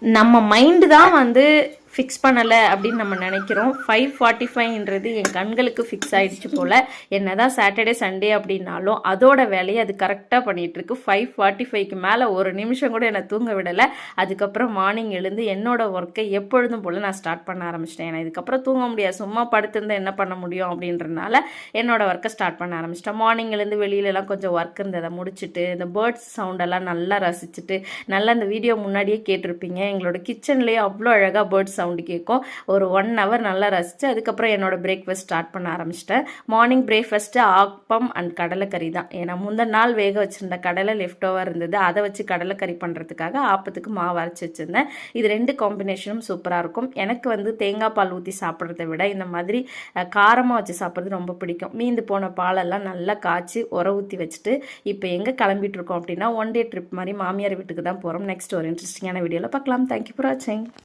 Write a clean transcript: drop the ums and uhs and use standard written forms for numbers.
நம்ம மைண்டு தான் வந்து ஃபிக்ஸ் பண்ணலை அப்படின்னு நம்ம நினைக்கிறோம். 5:45ன்றது என் கண்களுக்கு ஃபிக்ஸ் ஆகிடுச்சு போல். என்ன தான் சாட்டர்டே சண்டே அப்படின்னாலும் அதோட வேலையை அது கரெக்டாக பண்ணிகிட்ருக்கு. 5:45க்கு மேலே ஒரு நிமிஷம் கூட என்னை தூங்க விடலை. அதுக்கப்புறம் மார்னிங் எழுந்து என்னோடய ஒர்க்கை எப்பொழுதும் போல் நான் ஸ்டார்ட் பண்ண ஆரம்பிச்சிட்டேன். ஏன்னா இதுக்கப்புறம் தூங்க முடியாது, சும்மா படுத்திருந்தால் என்ன பண்ண முடியும் அப்படின்றனால என்னோடய ஒர்க்கை ஸ்டார்ட் பண்ண ஆரம்பிச்சிட்டேன். மார்னிங் எழுந்து வெளியிலலாம் கொஞ்சம் ஒர்க் இருந்ததை முடிச்சுட்டு இந்த பேர்ட்ஸ் சவுண்டெல்லாம் நல்லா ரசிச்சுட்டு, நல்லா இந்த வீடியோ முன்னாடியே கேட்டிருப்பீங்க, எங்களோட கிச்சன்லேயே அவ்வளோ அழகாக பேர்ட்ஸ் சவுண்டு கேட்கும். ஒரு 1 ஹவர் நல்லா ரசித்து அதுக்கப்புறம் என்னோடய பிரேக்ஃபாஸ்ட் ஸ்டார்ட் பண்ண ஆரம்பிச்சிட்டேன். மார்னிங் பிரேக்ஃபாஸ்ட்டு ஆப்பம் அண்ட் கடலைக்கறி தான். ஏன்னா முந்தின நாள் வேக வச்சுருந்த கடலை லெஃப்ட் ஓவர் இருந்தது, அதை வச்சு கடலைக்கறி பண்ணுறதுக்காக ஆப்பத்துக்கு மாவு அரைச்சி வச்சுருந்தேன். இது 2 காம்பினேஷனும் சூப்பராக இருக்கும். எனக்கு வந்து தேங்காய் பால் ஊற்றி சாப்பிட்றத விட இந்த மாதிரி காரமாக வச்சு சாப்பிட்றது ரொம்ப பிடிக்கும். மீந்து போன பாலெல்லாம் நல்லா காய்ச்சி ஊற்றி வச்சுட்டு இப்போ எங்கே கிளம்பிட்டு இருக்கோம் அப்படின்னா 1 டே ட்ரிப் மாதிரி மாமியார் வீட்டுக்கு தான் போகிறோம். நெக்ஸ்ட் ஒரு இன்ட்ரெஸ்டிங்கான வீடியோவில் பார்க்கலாம். தேங்க்யூ ஃபார் வாட்சிங்.